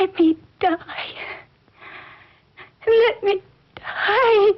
Let me die. Let me die.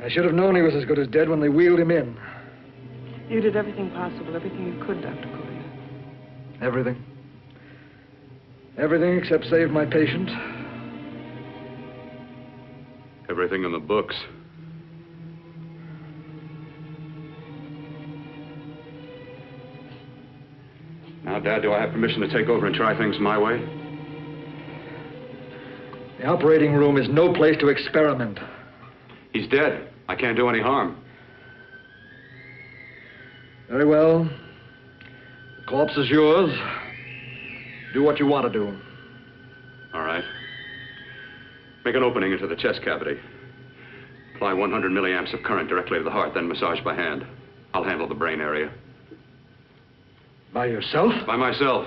I should have known he was as good as dead when they wheeled him in. You did everything possible, everything you could, Dr. Cooley. Everything. Everything except save my patient. Everything in the books. Now, Dad, do I have permission to take over and try things my way? The operating room is no place to experiment. He's dead. I can't do any harm. Very well. The corpse is yours. Do what you want to do. All right. Make an opening into the chest cavity. Apply 100 milliamps of current directly to the heart, then massage by hand. I'll handle the brain area. By yourself? By myself.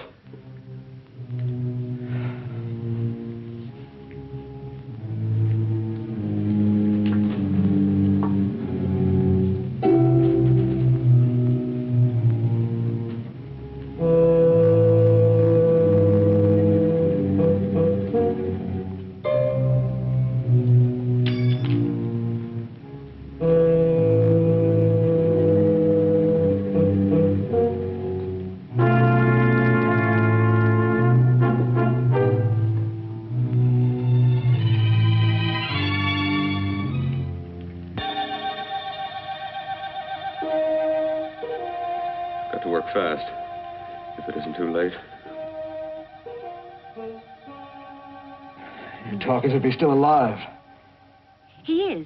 Fast, if it isn't too late. You talk as if he's still alive. He is.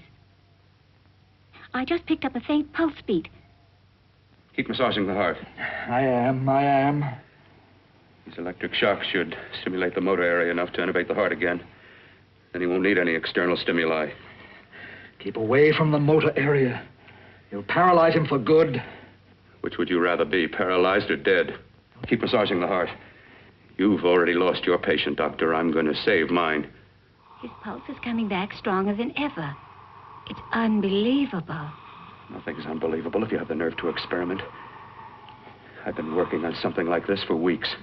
I just picked up a faint pulse beat. Keep massaging the heart. I am. These electric shocks should stimulate the motor area enough to innervate the heart again. Then he won't need any external stimuli. Keep away from the motor area. You'll paralyze him for good. Which would you rather be, paralyzed or dead? Keep massaging the heart. You've already lost your patient, Doctor. I'm going to save mine. His pulse is coming back stronger than ever. It's unbelievable. Nothing's unbelievable if you have the nerve to experiment. I've been working on something like this for weeks.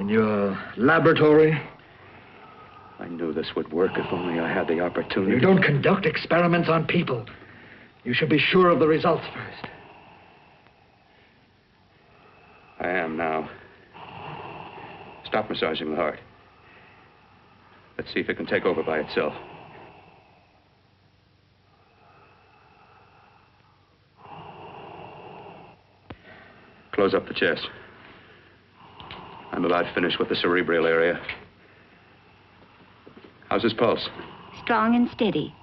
In your laboratory? I knew this would work if only I had the opportunity. You don't conduct experiments on people. You should be sure of the results first. I am now. Stop massaging the heart. Let's see if it can take over by itself. Close up the chest. I'm about finished with the cerebral area. How's his pulse? Strong and steady.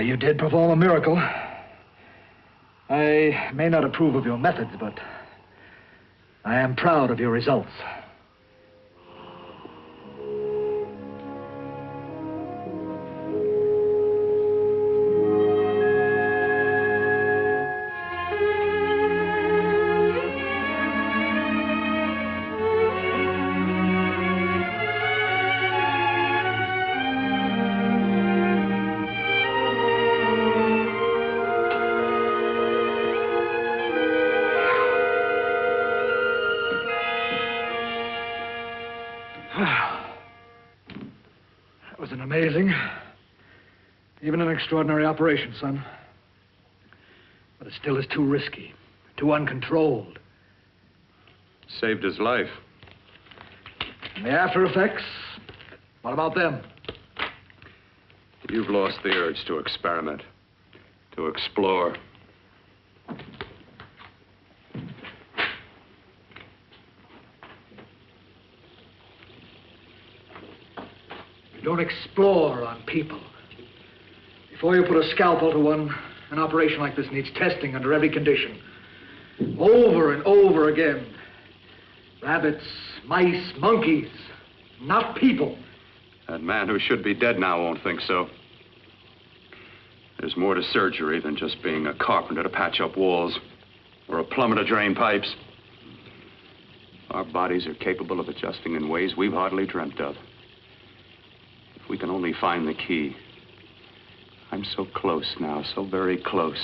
You did perform a miracle. I may not approve of your methods, but I am proud of your results. That was an amazing, even an extraordinary operation, son. But it still is too risky, too uncontrolled. Saved his life. And the after effects, what about them? You've lost the urge to experiment, to explore. You don't explore on people. Before you put a scalpel to one, an operation like this needs testing under every condition. Over and over again. Rabbits, mice, monkeys, not people. That man who should be dead now won't think so. There's more to surgery than just being a carpenter to patch up walls or a plumber to drain pipes. Our bodies are capable of adjusting in ways we've hardly dreamt of. If we can only find the key. I'm so close now, so very close.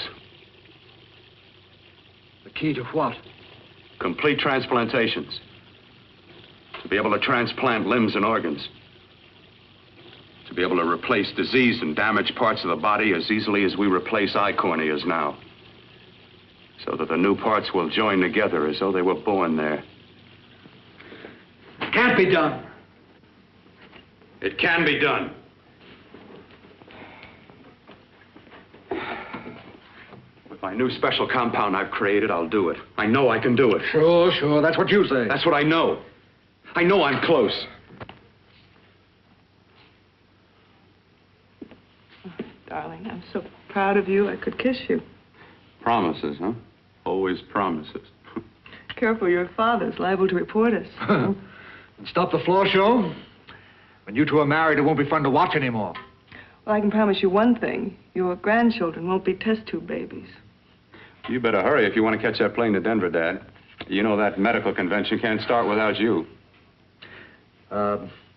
The key to what? Complete transplantations. To be able to transplant limbs and organs. To be able to replace diseased and damaged parts of the body as easily as we replace eye corneas now. So that the new parts will join together as though they were born there. It can't be done. It can be done. With my new special compound I've created, I'll do it. I know I can do it. Sure, that's what you say. That's what I know. I know I'm close. Oh, darling, I'm so proud of you, I could kiss you. Promises, huh? Always promises. Careful, your father's liable to report us. And stop the floor show? When you two are married, it won't be fun to watch anymore. Well, I can promise you one thing. Your grandchildren won't be test tube babies. You better hurry if you want to catch that plane to Denver, Dad. You know that medical convention can't start without you.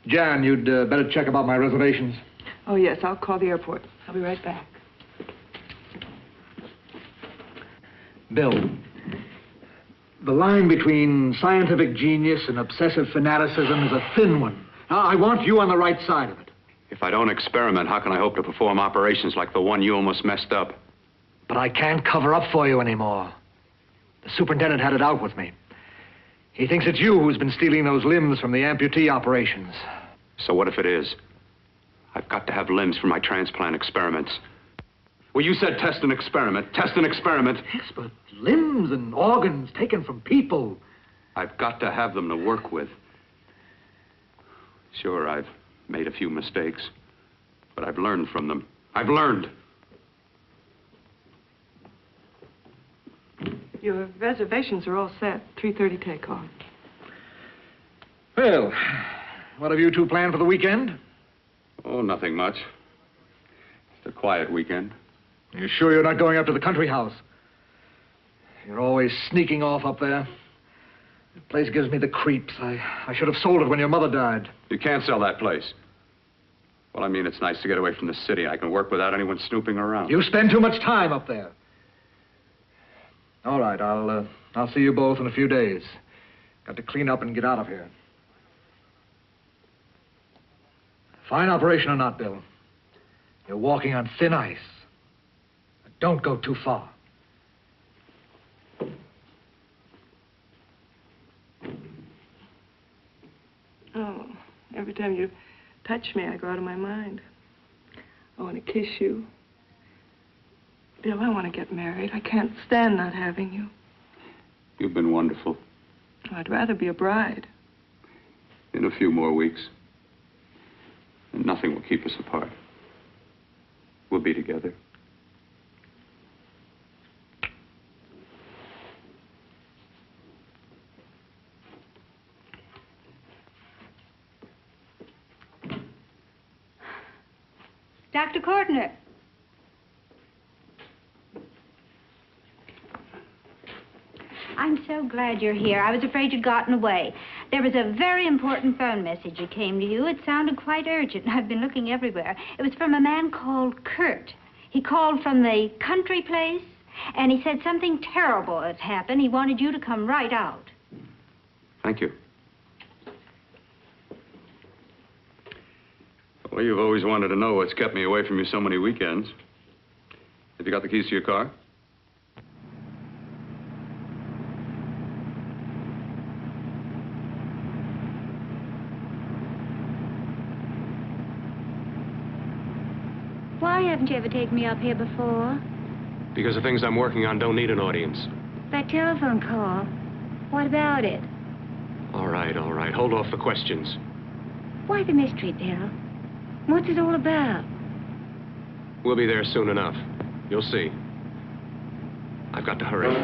Jan, you'd better check about my reservations. Oh, yes, I'll call the airport. I'll be right back. Bill, the line between scientific genius and obsessive fanaticism is a thin one. Now, I want you on the right side of it. If I don't experiment, how can I hope to perform operations like the one you almost messed up? But I can't cover up for you anymore. The superintendent had it out with me. He thinks it's you who's been stealing those limbs from the amputee operations. So what if it is? I've got to have limbs for my transplant experiments. Well, you said test and experiment. Test and experiment. Yes, but limbs and organs taken from people. I've got to have them to work with. Sure, I've made a few mistakes, but I've learned from them. I've learned. Your reservations are all set. 3:30 takeoff. Well, what have you two planned for the weekend? Oh, nothing much. It's a quiet weekend. You sure you're not going up to the country house? You're always sneaking off up there. The place gives me the creeps. I should have sold it when your mother died. You can't sell that place. Well, I mean, it's nice to get away from the city. I can work without anyone snooping around. You spend too much time up there. All right, I'll see you both in a few days. Got to clean up and get out of here. Fine operation or not, Bill, you're walking on thin ice. Don't go too far. Oh, every time you touch me, I go out of my mind. I want to kiss you. Bill, I want to get married. I can't stand not having you. You've been wonderful. I'd rather be a bride. In a few more weeks. And nothing will keep us apart. We'll be together. Dr. Kortner. I'm so glad you're here. I was afraid you'd gotten away. There was a very important phone message that came to you. It sounded quite urgent. I've been looking everywhere. It was from a man called Kurt. He called from the country place, and he said something terrible has happened. He wanted you to come right out. Thank you. Well, you've always wanted to know what's kept me away from you so many weekends. Have you got the keys to your car? Why haven't you ever taken me up here before? Because the things I'm working on don't need an audience. That telephone call. What about it? All right, all right. Hold off the questions. Why the mystery, Bill? What's it all about? We'll be there soon enough. You'll see. I've got to hurry.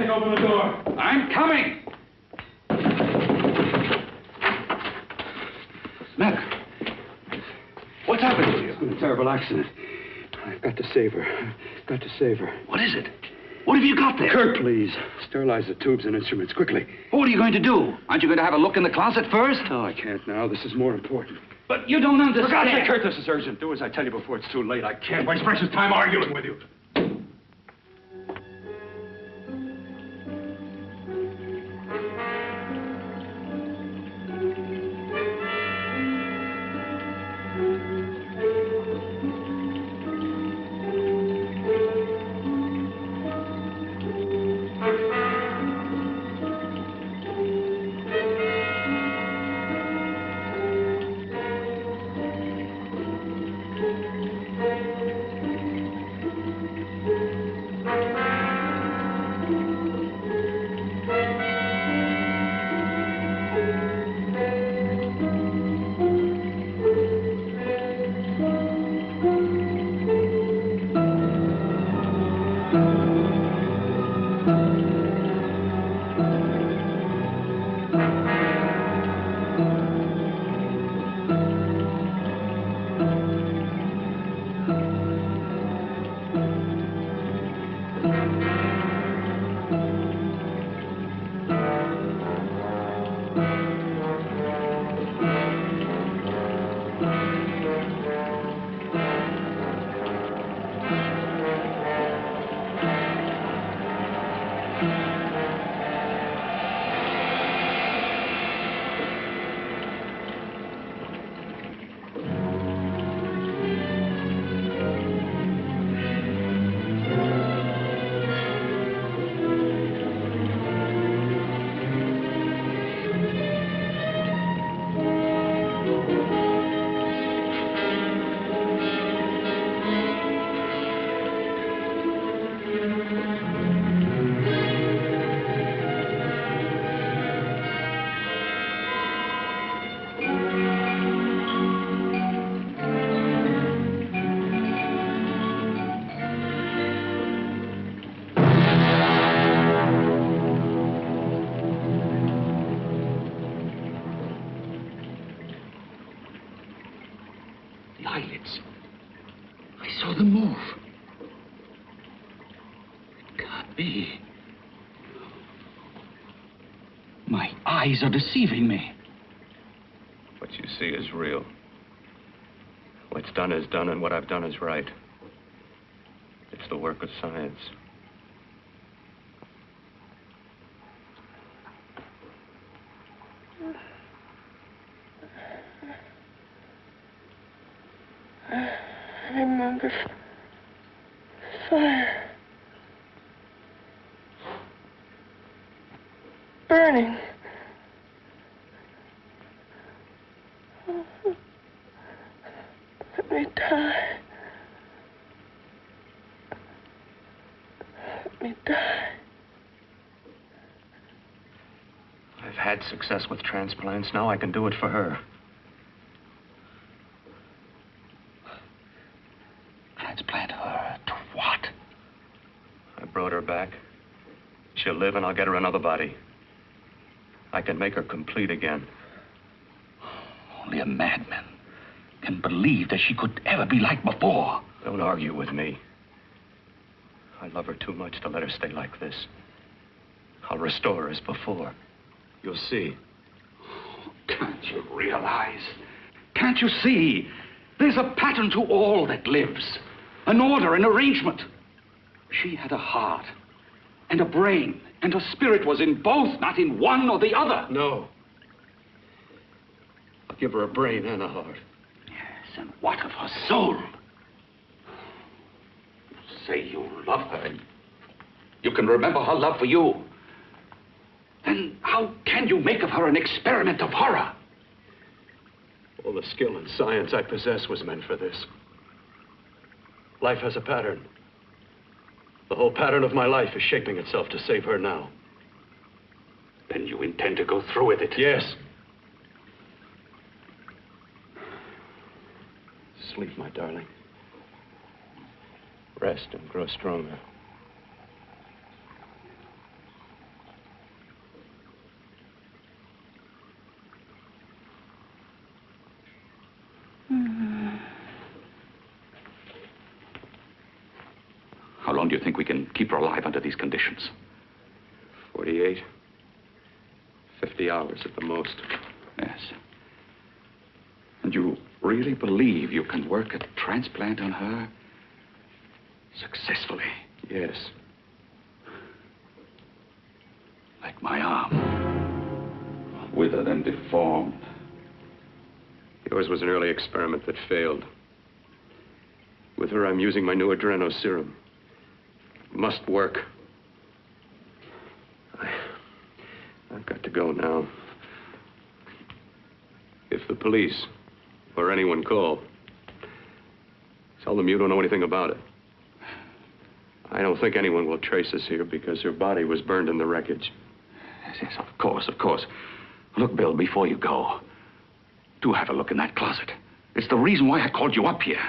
Something open the door. I'm coming. Mac, what's happened to you? It's been a terrible accident. I've got to save her. I've got to save her. What is it? What have you got there? Kirk, please. Sterilize the tubes and instruments, quickly. What are you going to do? Aren't you going to have a look in the closet first? No, I can't now. This is more important. But you don't understand. For God's sake, Kurt, this is urgent. Do as I tell you before it's too late. I can't waste precious time arguing with you. The eyelids. I saw them move. It can't be. My eyes are deceiving me. What you see is real. What's done is done, and what I've done is right. It's the work of science. I remember fire. Burning. Let me die. Let me die. I've had success with transplants. Now I can do it for her. Transplant her to what? I brought her back. She'll live, and I'll get her another body. I can make her complete again. Only a madman can believe that she could ever be like before. Don't argue with me. I love her too much to let her stay like this. I'll restore her as before. You'll see. Can't you realize? Can't you see? There's a pattern to all that lives. An order, an arrangement. She had a heart and a brain, and her spirit was in both, not in one or the other. No. I'll give her a brain and a heart. Yes, and what of her soul? You say you love her, and you can remember her love for you. Then how can you make of her an experiment of horror? All the skill and science I possess was meant for this. Life has a pattern. The whole pattern of my life is shaping itself to save her now. Then you intend to go through with it? Yes. Sleep, my darling. Rest and grow stronger. How long do you think we can keep her alive under these conditions? 48. 50 hours at the most. Yes. And you really believe you can work a transplant on her successfully? Yes. Like my arm. Withered and deformed. Yours was an early experiment that failed. With her, I'm using my new adreno serum. Must work. I've got to go now. If the police or anyone call, tell them you don't know anything about it. I don't think anyone will trace us here because her body was burned in the wreckage. Yes, of course, of course. Look, Bill, before you go, do have a look in that closet. It's the reason why I called you up here.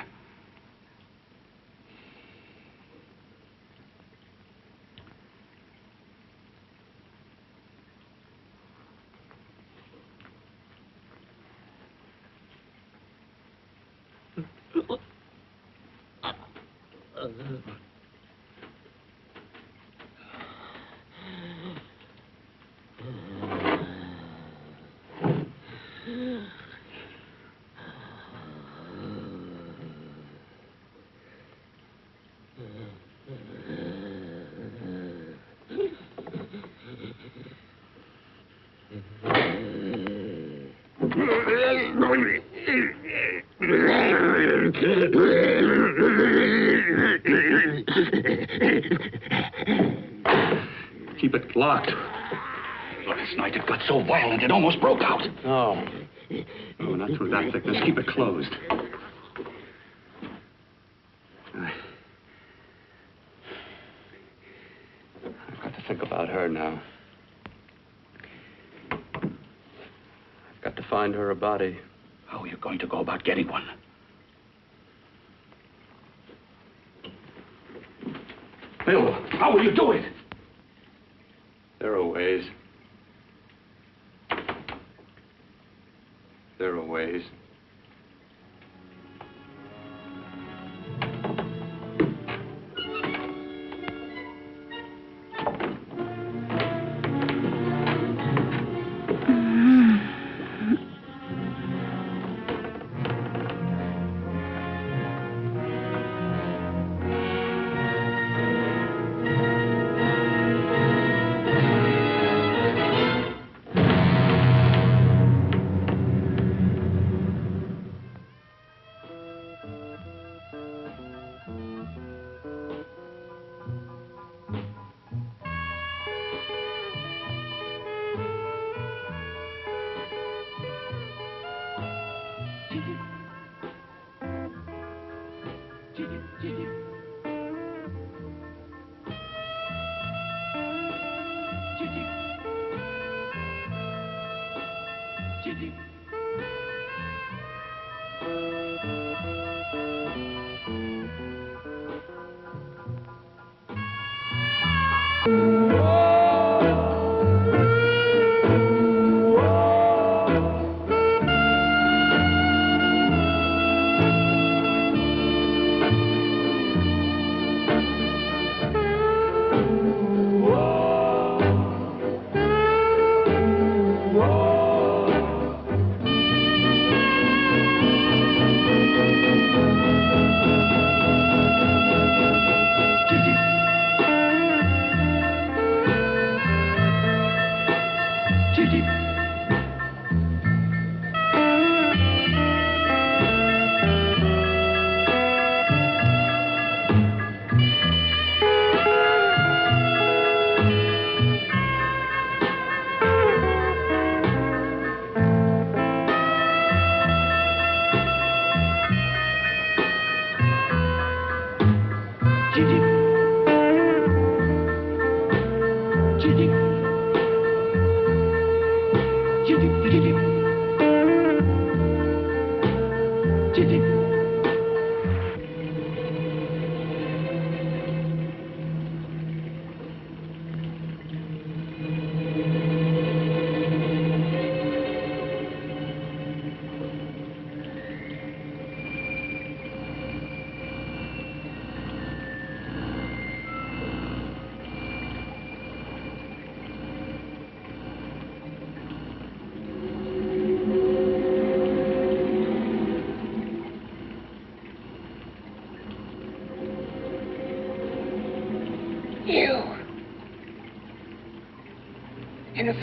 Keep it locked. Last night it got so violent it almost broke out. No. No, not through that thickness. Keep it closed. I've got to think about her now. I've got to find her a body. How are you going to go about getting one? Bill, how will you do it? There are ways. There are ways.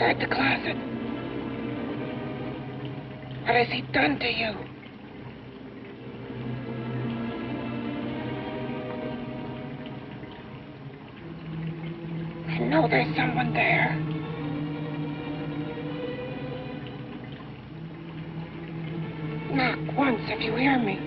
inside the closet. What has he done to you? I know there's someone there. Knock once if you hear me.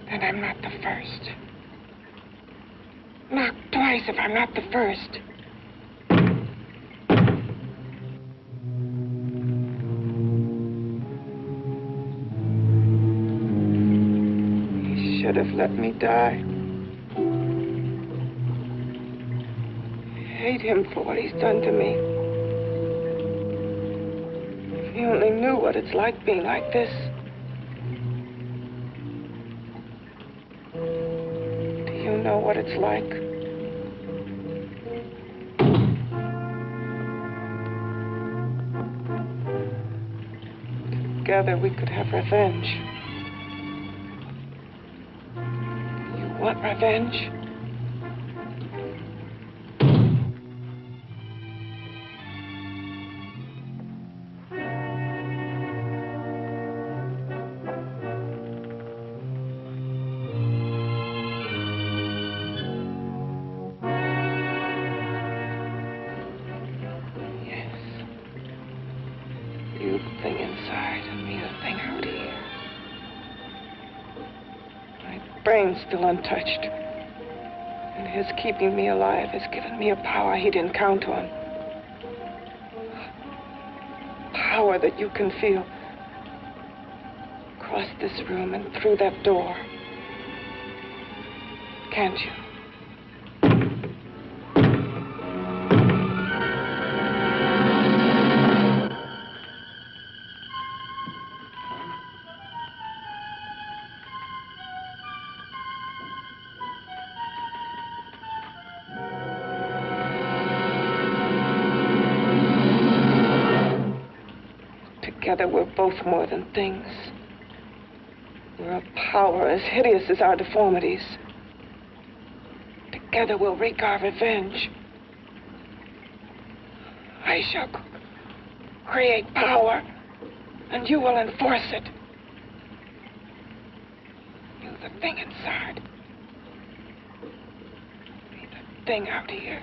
And I'm not the first. Knock twice if I'm not the first. He should have let me die. I hate him for what he's done to me. If he only knew what it's like being like this. You know what it's like. Together we could have revenge. You want revenge? You the thing inside and me the thing out here. My brain's still untouched. And his keeping me alive has given me a power he didn't count on. Power that you can feel across this room and through that door. Can't you? Together, we're both more than things. We're a power as hideous as our deformities. Together, we'll wreak our revenge. I shall create power, and you will enforce it. You, the thing inside. Me, the thing out here.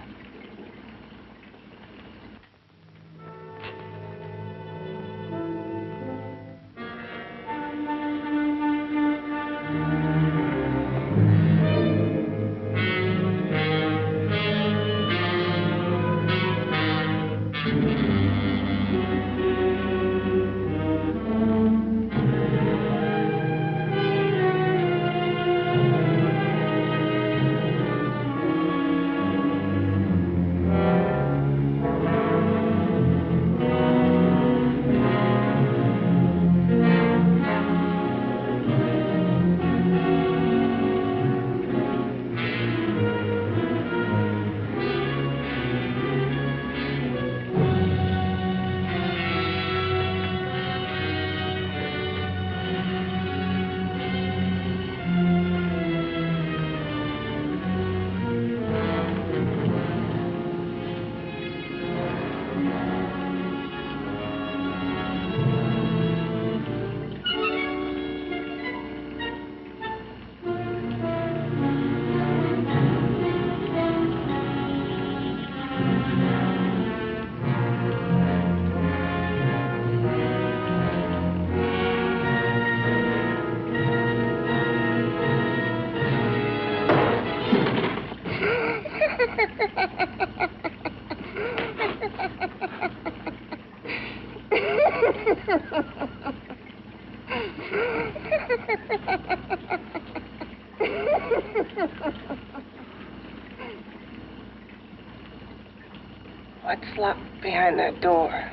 What's locked behind that door?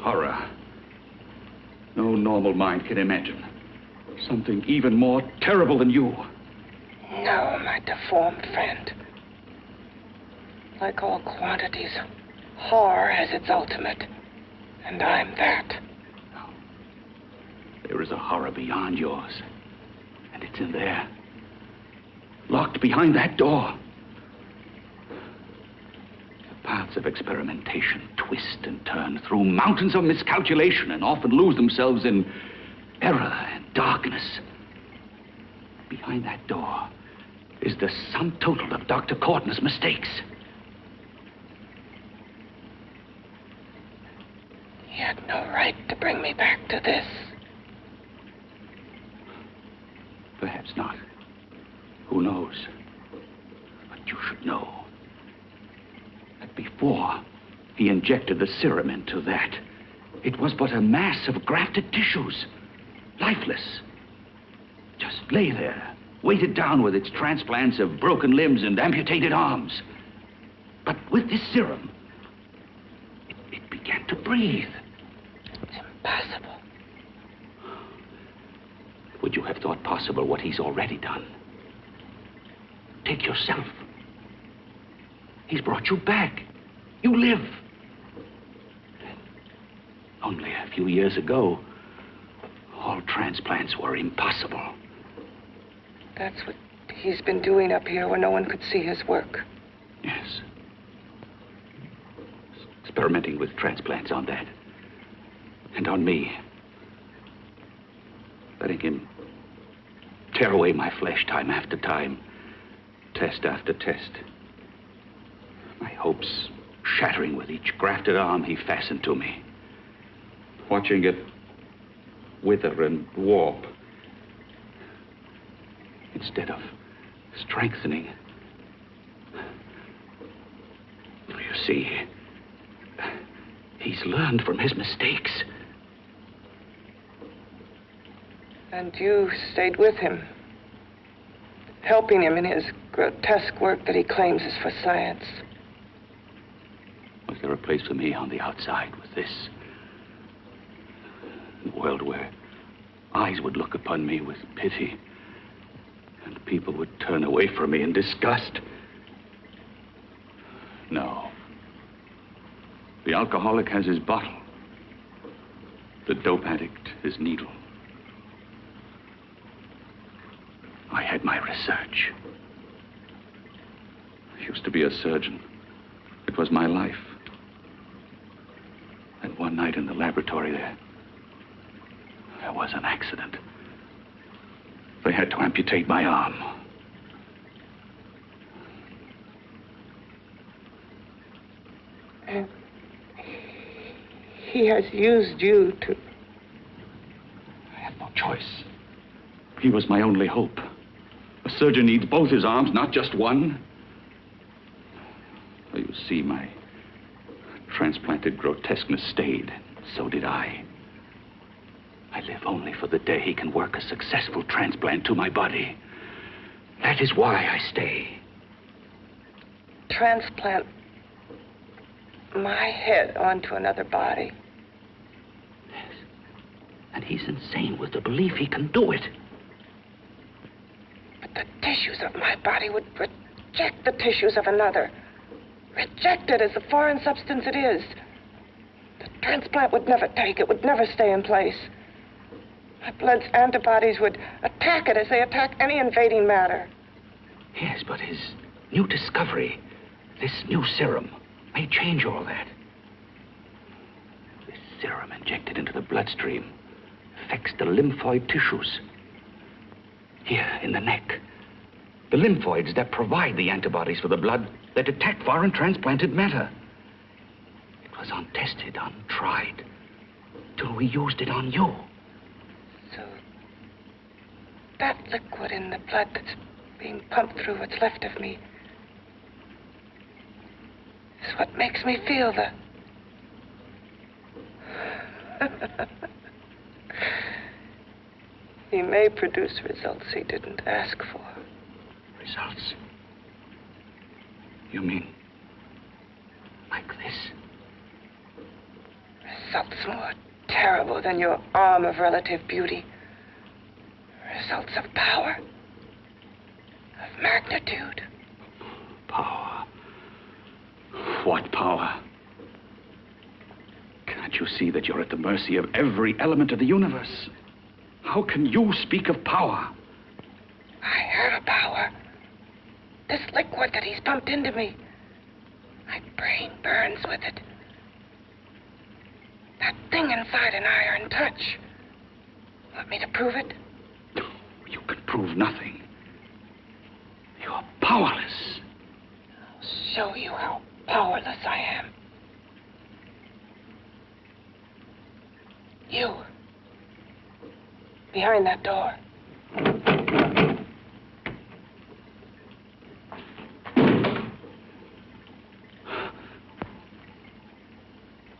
Horror. No normal mind can imagine. Something even more terrible than you. No, my deformed friend. Like all quantities, horror has its ultimate. And I'm that. No. There is a horror beyond yours. And it's in there. Locked behind that door. The paths of experimentation twist and turn through mountains of miscalculation and often lose themselves in error and darkness. Behind that door is the sum total of Dr. Corton's mistakes. He had no right to bring me back to this. Perhaps not. Who knows? But you should know that before he injected the serum into that, it was but a mass of grafted tissues, lifeless. Just lay there, weighted down with its transplants of broken limbs and amputated arms. But with this serum, it began to breathe. It's impossible. Would you have thought possible what he's already done? Take yourself. He's brought you back. You live. Only a few years ago, all transplants were impossible. That's what he's been doing up here where no one could see his work. Yes. Experimenting with transplants on that. And on me. Letting him tear away my flesh time after time. Test after test. My hopes shattering with each grafted arm he fastened to me. Watching it wither and warp. Instead of strengthening. You see, he's learned from his mistakes. And you stayed with him, helping him in his grotesque work that he claims is for science. Was there a place for me on the outside with this? A world where eyes would look upon me with pity and people would turn away from me in disgust? No. The alcoholic has his bottle. The dope addict his needle. I had my research. I used to be a surgeon. It was my life. And one night in the laboratory there was an accident. They had to amputate my arm. And he has used you to... I had no choice. He was my only hope. A surgeon needs both his arms, not just one. Well, you see, my transplanted grotesqueness stayed. So did I. I live only for the day he can work a successful transplant to my body. That is why I stay. Transplant my head onto another body. Yes. And he's insane with the belief he can do it. But the tissues of my body would reject the tissues of another. Reject it as the foreign substance it is. The transplant would never take it, would never stay in place. My blood's antibodies would attack it as they attack any invading matter. Yes, but his new discovery, this new serum, may change all that. This serum injected into the bloodstream affects the lymphoid tissues. Here, in the neck. The lymphoids that provide the antibodies for the blood that attack foreign transplanted matter. It was untested, untried, till we used it on you. So, that liquid in the blood that's being pumped through what's left of me is what makes me feel the... He may produce results he didn't ask for. Results? You mean like this? Results more terrible than your arm of relative beauty. Results of power, of magnitude. Power. What power? Can't you see that you're at the mercy of every element of the universe? How can you speak of power? I have a power. This liquid that he's pumped into me. My brain burns with it. That thing inside an iron touch. Want me to prove it? You can prove nothing. You're powerless. I'll show you how powerless I am. You. Behind that door.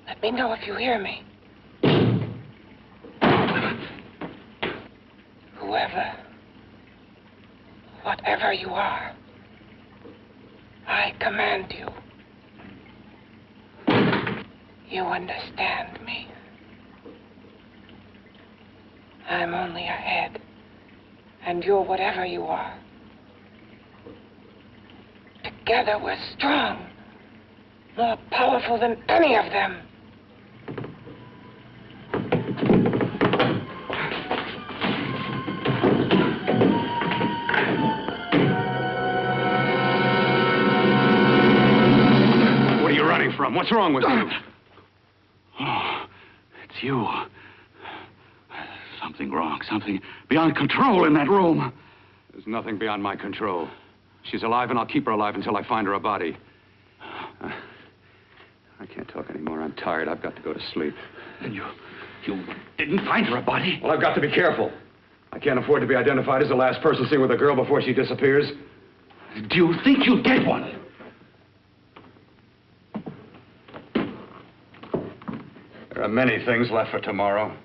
Let me know if you hear me. Whoever, whatever you are, I command you. You understand me. I'm only a head, and you're whatever you are. Together we're strong, more powerful than any of them. What are you running from? What's wrong with you? Oh, it's you. Something wrong, something beyond control in that room. There's nothing beyond my control. She's alive, and I'll keep her alive until I find her a body. I can't talk anymore. I'm tired. I've got to go to sleep. And you didn't find her a body? Well, I've got to be careful. I can't afford to be identified as the last person seen with a girl before she disappears. Do you think you'll get one? There are many things left for tomorrow.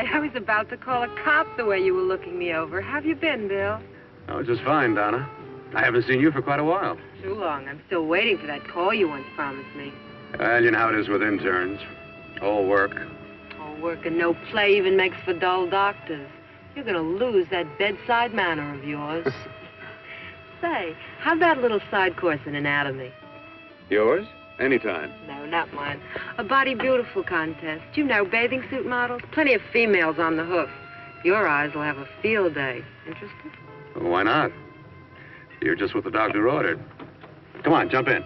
I was about to call a cop the way you were looking me over. How have you been, Bill? Oh, just fine, Donna. I haven't seen you for quite a while. Too long. I'm still waiting for that call you once promised me. Well, you know how it is with interns. All work. All work and no play even makes for dull doctors. You're going to lose that bedside manner of yours. Say, how'd that little side course in anatomy? Yours? Anytime. No, not mine. A Body Beautiful contest. You know, bathing suit models. Plenty of females on the hoof. Your eyes will have a field day. Interested? Well, why not? You're just what the doctor ordered. Come on, jump in.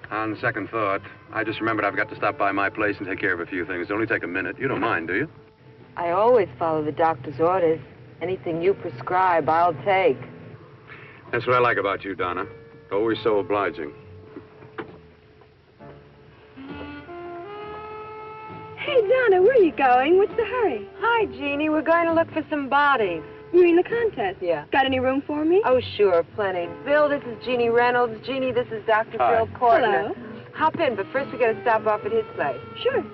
On second thought, I just remembered I've got to stop by my place and take care of a few things. It'll only take a minute. You don't mind, do you? I always follow the doctor's orders. Anything you prescribe, I'll take. That's what I like about you, Donna. Always so obliging. Hey, Donna, where are you going? What's the hurry? Hi, Jeannie. We're going to look for some bodies. You mean the contest? Yeah. Got any room for me? Oh, sure, plenty. Bill, this is Jeannie Reynolds. Jeannie, this is Dr. Hi. Phil Cortner. Hello. Hop in, but first we got to stop off at his place. Sure.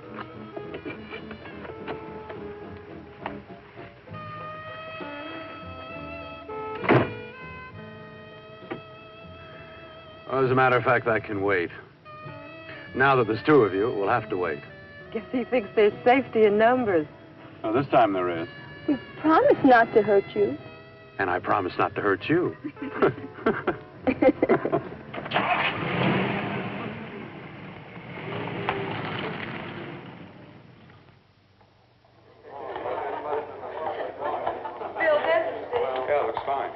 Well, as a matter of fact, that can wait. Now that there's two of you, we'll have to wait. Guess he thinks there's safety in numbers. Oh, this time there is. We promised not to hurt you. And I promise not to hurt you. Yeah, looks fine.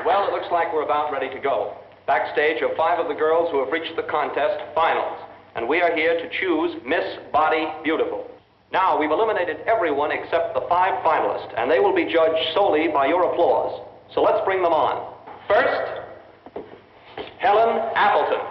Well, it looks like we're about ready to go. Backstage are 5 of the girls who have reached the contest finals, and we are here to choose Miss Body Beautiful. Now, we've eliminated everyone except the 5 finalists, and they will be judged solely by your applause. So let's bring them on. First, Helen Appleton.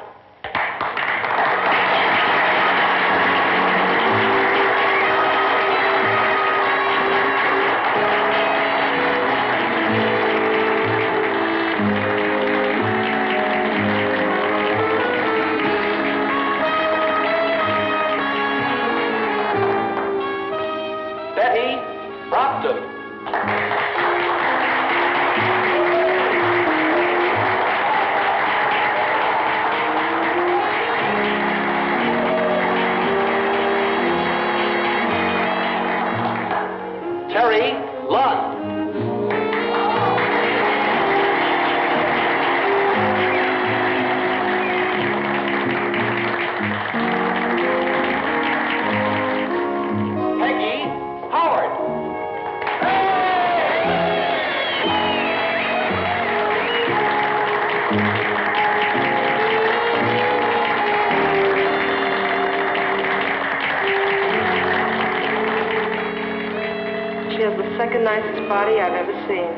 Second nicest body I've ever seen.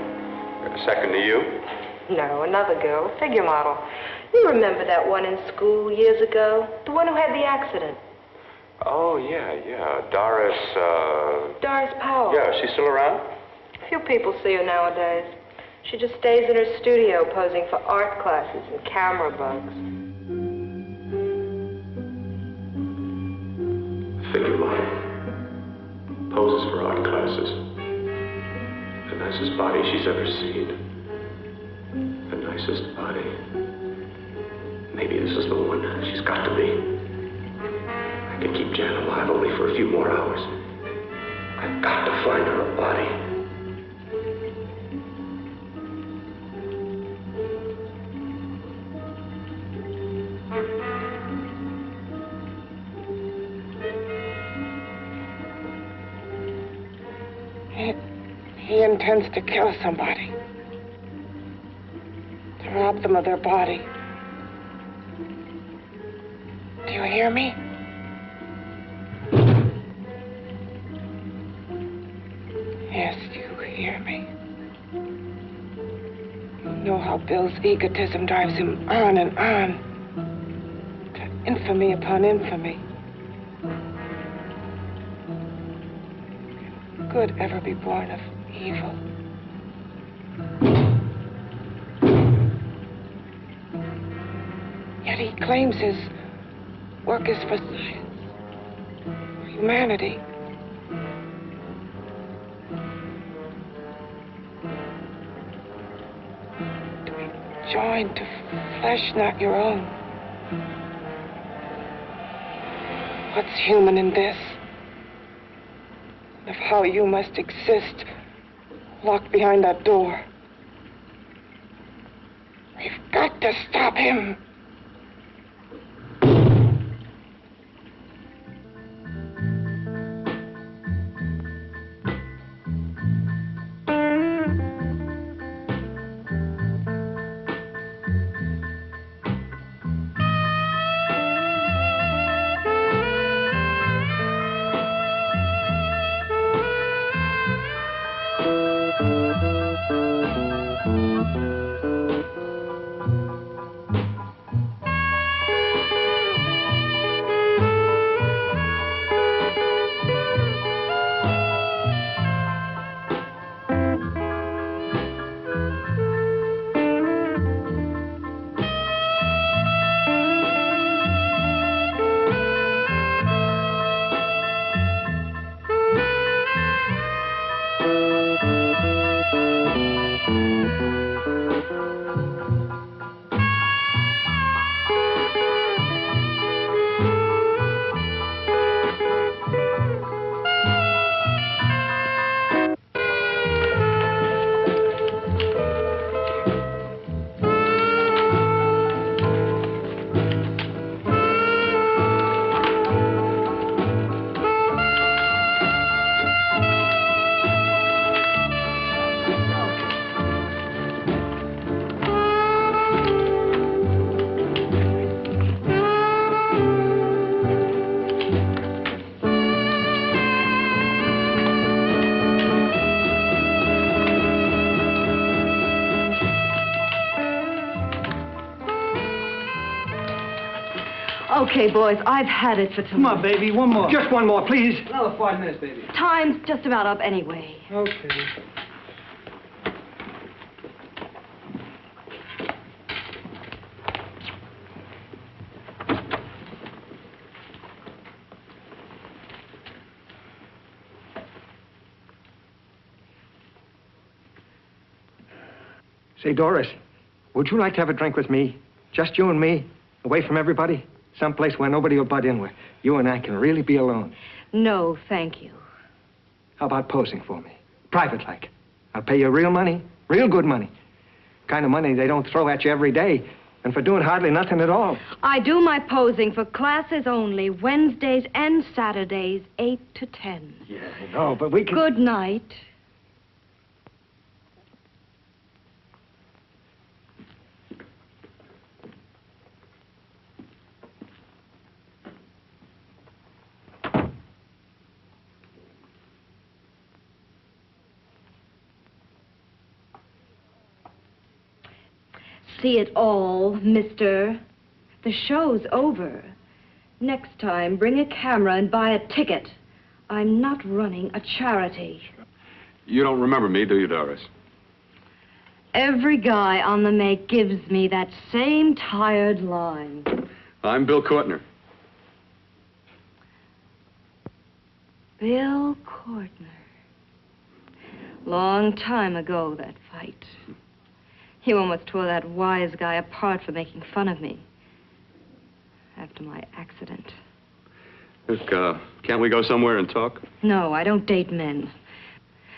Second to you? No, another girl, figure model. You remember that one in school years ago? The one who had the accident. Oh, yeah. Doris, Doris Powell. Yeah, she's still around? Few people see her nowadays. She just stays in her studio posing for art classes and camera bugs. Figure model. Poses for art classes. The nicest body she's ever seen. The nicest body. Maybe this is the one. She's got to be. I can keep Jan alive only for a few more hours. I've got to find her a body. He intends to kill somebody. To rob them of their body. Do you hear me? Yes, you hear me. You know how Bill's egotism drives him on and on. To infamy upon infamy. Can good ever be born of evil? Yet he claims his work is for science, for humanity. To be joined to flesh not your own. What's human in this? Of how you must exist locked behind that door. We've got to stop him. Okay, boys, I've had it for tonight. Come on, baby, one more. Just one more, please. Another 5 minutes, baby. Time's just about up anyway. Okay. Say, Doris, would you like to have a drink with me? Just you and me, away from everybody? Someplace where nobody will butt in, where you and I can really be alone. No, thank you. How about posing for me? Private like. I'll pay you real money, real good money. Kind of money they don't throw at you every day, and for doing hardly nothing at all. I do my posing for classes only, Wednesdays and Saturdays, 8 to 10. Yeah, I know, but we can... Good night. See it all, mister. The show's over. Next time, bring a camera and buy a ticket. I'm not running a charity. You don't remember me, do you, Doris? Every guy on the make gives me that same tired line. I'm Bill Courtner. Bill Courtner. Long time ago, that fight. You almost tore that wise guy apart for making fun of me. After my accident. Look, can't we go somewhere and talk? No, I don't date men.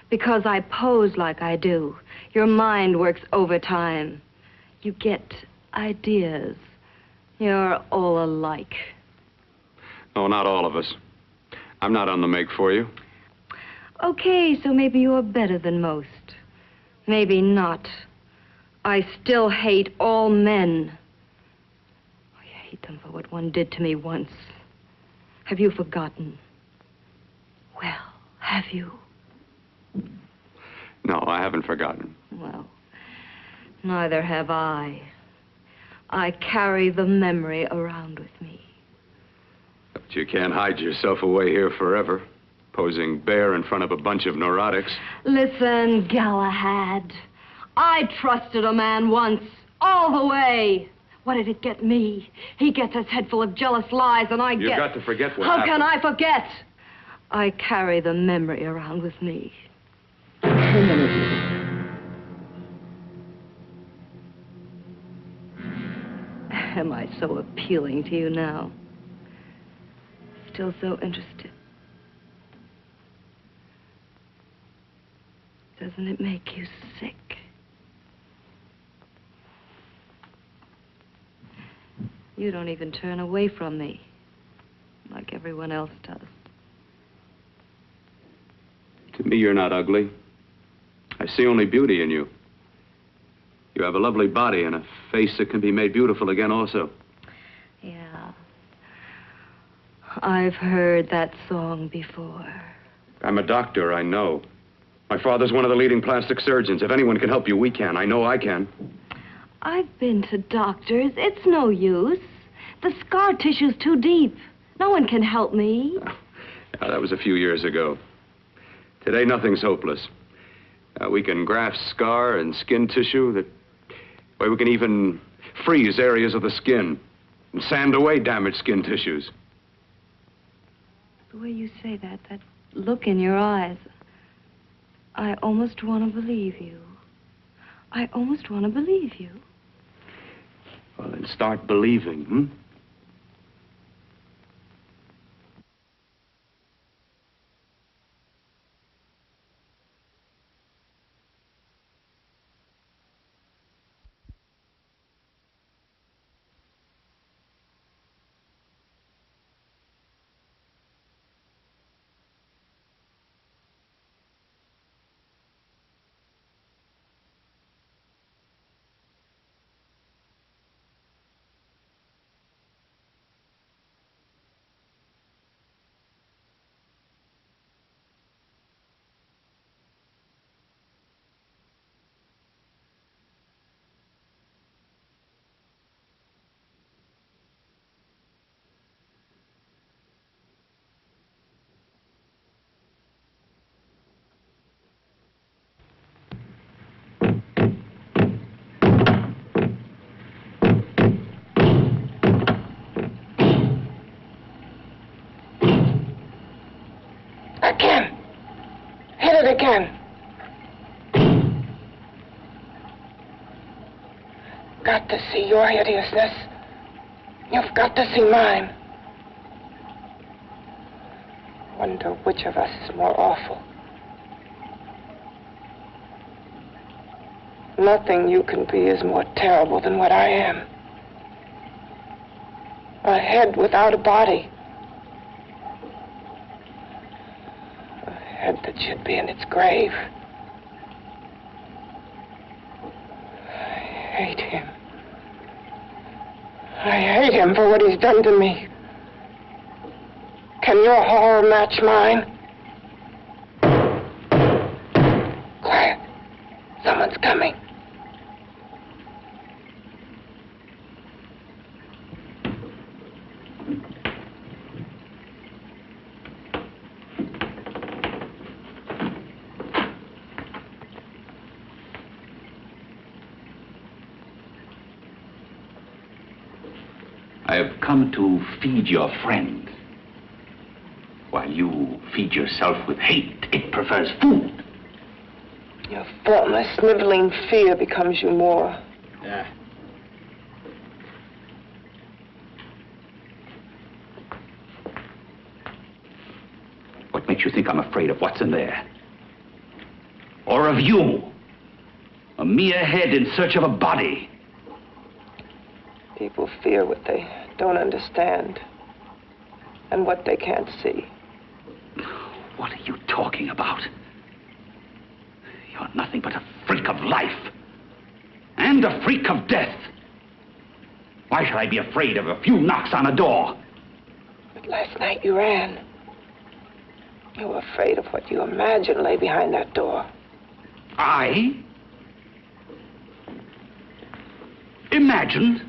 Because I pose like I do. Your mind works overtime. You get ideas. You're all alike. Oh, not all of us. I'm not on the make for you. Okay, so maybe you're better than most. Maybe not. I still hate all men. I hate them for what one did to me once. Have you forgotten? Well, have you? No, I haven't forgotten. Well, neither have I. I carry the memory around with me. But you can't hide yourself away here forever, posing bare in front of a bunch of neurotics. Listen, Galahad. I trusted a man once, all the way. What did it get me? He gets his head full of jealous lies, and You've got to forget what How happened. can I forget? I carry the memory around with me. Am I so appealing to you now? Still so interested? Doesn't it make you sick? You don't even turn away from me, like everyone else does. To me, you're not ugly. I see only beauty in you. You have a lovely body and a face that can be made beautiful again also. Yeah. I've heard that song before. I'm a doctor, I know. My father's one of the leading plastic surgeons. If anyone can help you, we can. I know I can. I've been to doctors. It's no use. The scar tissue's too deep. No one can help me. Yeah, that was a few years ago. Today, nothing's hopeless. We can graft scar and skin tissue that... Well, we can even freeze areas of the skin and sand away damaged skin tissues. The way you say that look in your eyes, I almost want to believe you. I almost want to believe you. Well, then start believing, hmm? it again. Got to see your hideousness. You've got to see mine. Wonder which of us is more awful. Nothing you can be is more terrible than what I am. A head without a body. A head that should be in its grave. I hate him. I hate him for what he's done to me. Can your horror match mine? Quiet. Someone's coming. I have come to feed your friend. While you feed yourself with hate, it prefers food. Your formless, sniveling fear becomes you more. Yeah. What makes you think I'm afraid of what's in there? Or of you? A mere head in search of a body. People fear what they don't understand and what they can't see. What are you talking about? You're nothing but a freak of life and a freak of death. Why should I be afraid of a few knocks on a door? But last night you ran. You were afraid of what you imagined lay behind that door. I? Imagined?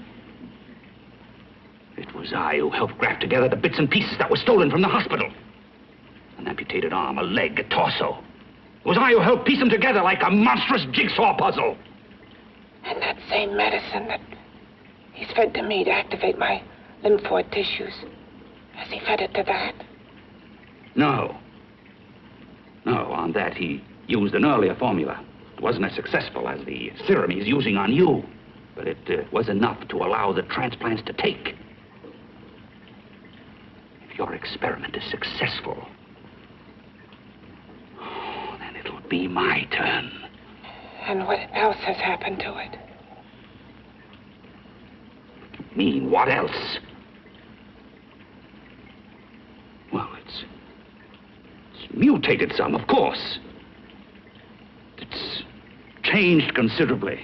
It was I who helped graft together the bits and pieces that were stolen from the hospital. An amputated arm, a leg, a torso. It was I who helped piece them together like a monstrous jigsaw puzzle. And that same medicine that he's fed to me to activate my lymphoid tissues. Has he fed it to that? No. No, on that he used an earlier formula. It wasn't as successful as the serum he's using on you, but it was enough to allow the transplants to take. If your experiment is successful, then it'll be my turn. And what else has happened to it? You mean, what else? Well, it's mutated some, of course. It's changed considerably.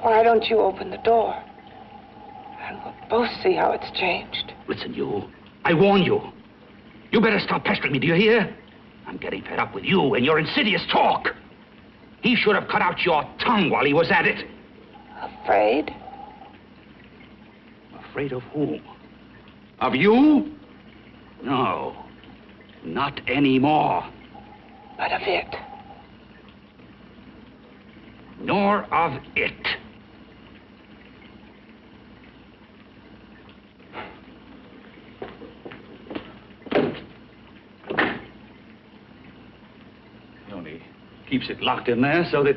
Why don't you open the door? And we'll both see how it's changed. Listen, you. I warn you. You better stop pestering me, do you hear? I'm getting fed up with you and your insidious talk. He should have cut out your tongue while he was at it. Afraid? Afraid of whom? Of you? No. Not anymore. But of it. Nor of it. He only keeps it locked in there so that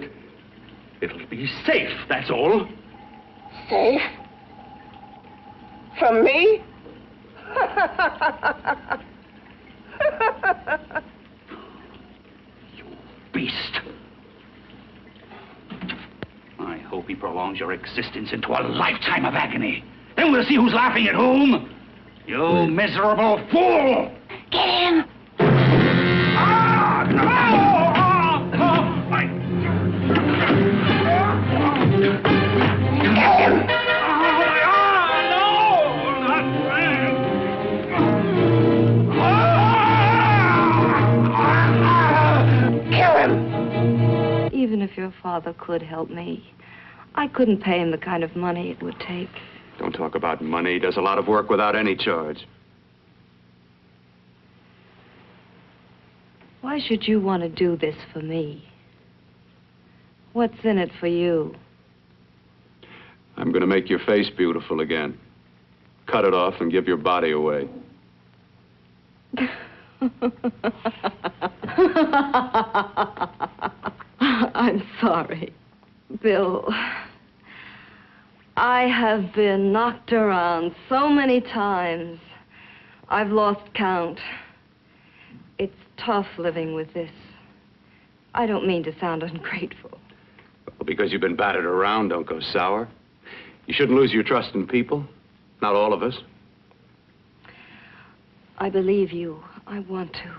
it'll be safe, that's all. Safe? From me? You beast. I hope he prolongs your existence into a lifetime of agony. Then we'll see who's laughing at whom. You miserable fool! Get him! Ah, no! Get him! Even if your father could help me, I couldn't pay him the kind of money it would take. Don't talk about money. He does a lot of work without any charge. Why should you want to do this for me? What's in it for you? I'm going to make your face beautiful again. Cut it off and give your body away. I'm sorry, Bill. I have been knocked around so many times. I've lost count. It's tough living with this. I don't mean to sound ungrateful. Well, because you've been battered around, don't go sour. You shouldn't lose your trust in people. Not all of us. I believe you. I want to.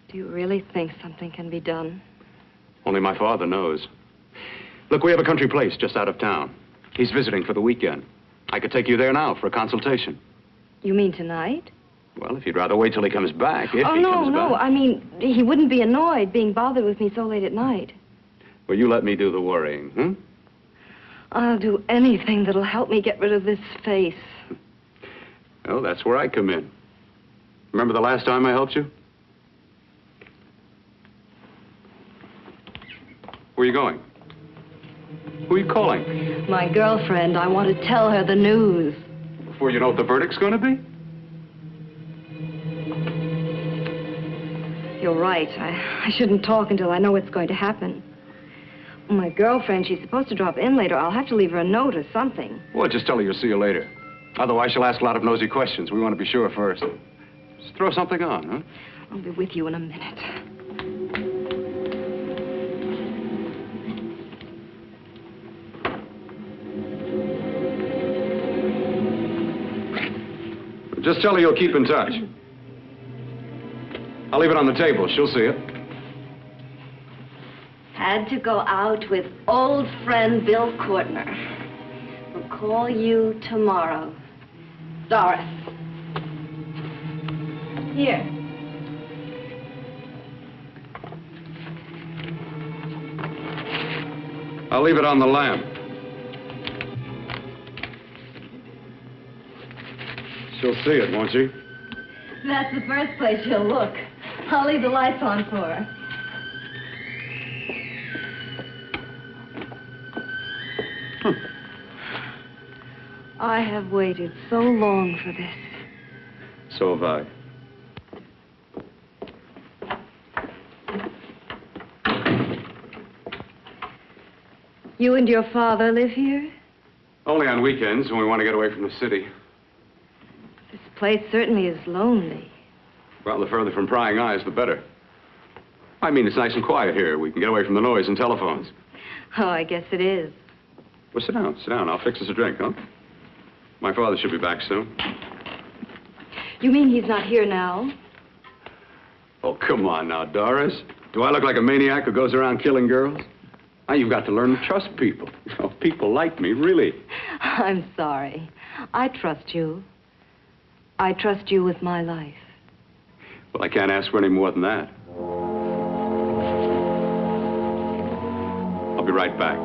Do you really think something can be done? Only my father knows. Look, we have a country place just out of town. He's visiting for the weekend. I could take you there now for a consultation. You mean tonight? Well, if you'd rather wait till he comes back, if oh, he no, comes no. back. I mean, he wouldn't be annoyed being bothered with me so late at night. Well, you let me do the worrying, hmm? I'll do anything that'll help me get rid of this face. Well, that's where I come in. Remember the last time I helped you? Where are you going? Who are you calling? My girlfriend. I want to tell her the news. Before you know what the verdict's going to be? You're right. I shouldn't talk until I know what's going to happen. My girlfriend, she's supposed to drop in later. I'll have to leave her a note or something. Well, just tell her you'll see you later. Otherwise, she'll ask a lot of nosy questions. We want to be sure first. Just throw something on, huh? I'll be with you in a minute. Just tell her you'll keep in touch. I'll leave it on the table. She'll see it. Had to go out with old friend Bill Courtner. We'll call you tomorrow. Doris. Here. I'll leave it on the lamp. She'll see it, won't she? That's the first place she'll look. I'll leave the lights on for her. I have waited so long for this. So have I. You and your father live here? Only on weekends when we want to get away from the city. This place certainly is lonely. Well, the further from prying eyes, the better. I mean, it's nice and quiet here. We can get away from the noise and telephones. Oh, I guess it is. Well, sit down. Sit down. I'll fix us a drink, huh? My father should be back soon. You mean he's not here now? Oh, come on now, Doris. Do I look like a maniac who goes around killing girls? Now, you've got to learn to trust people. You know, people like me, really. I'm sorry. I trust you. I trust you with my life. Well, I can't ask for any more than that. I'll be right back.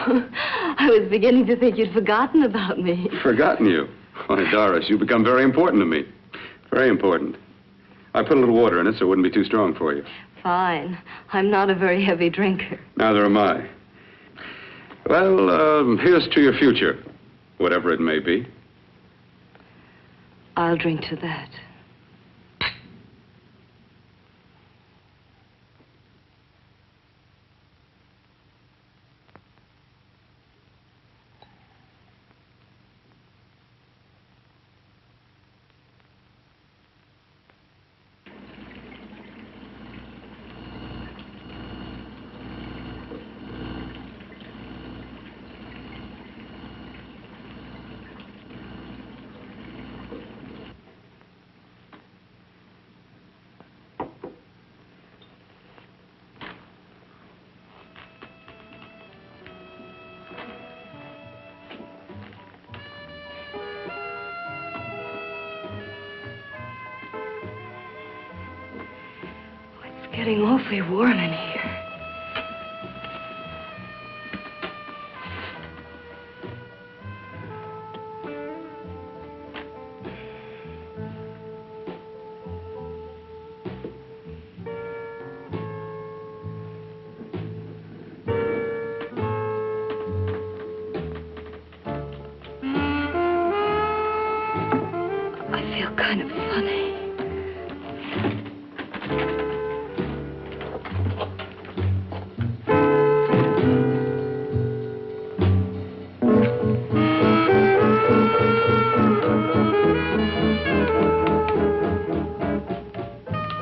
I was beginning to think you'd forgotten about me. Forgotten you? Why, Doris, you've become very important to me. Very important. I put a little water in it so it wouldn't be too strong for you. Fine. I'm not a very heavy drinker. Neither am I. Well, here's to your future, whatever it may be. I'll drink to that. It's getting awfully warm in here. I feel kind of funny.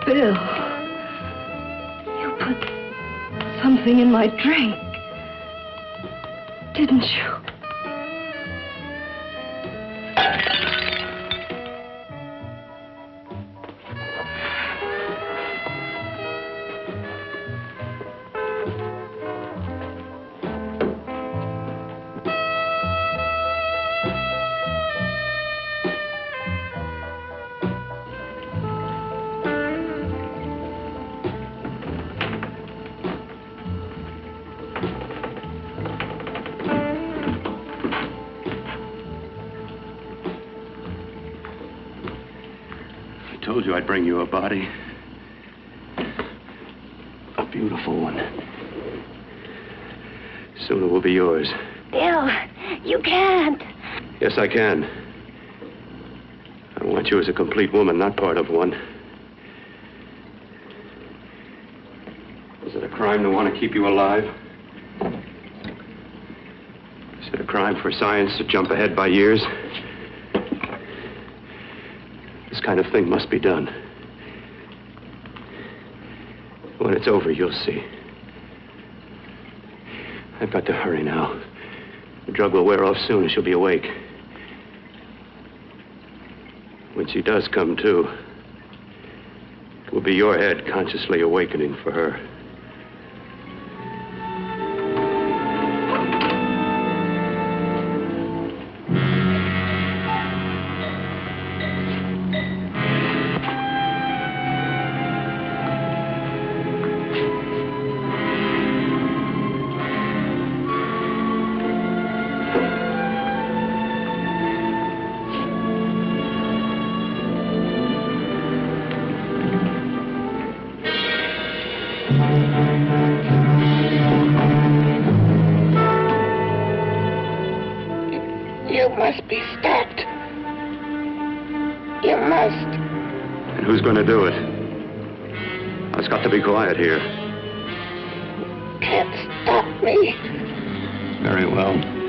Bill, you put something in my drink, didn't you? I told you I'd bring you a body. A beautiful one. Soon it will be yours. Bill, you can't. Yes, I can. I want you as a complete woman, not part of one. Is it a crime to want to keep you alive? Is it a crime for science to jump ahead by years? This kind of thing must be done. When it's over, you'll see. I've got to hurry now. The drug will wear off soon and she'll be awake. When she does come to, it will be your head consciously awakening for her. You must be stopped. You must. And who's going to do it? It's got to be quiet here. Can't stop me. Very well.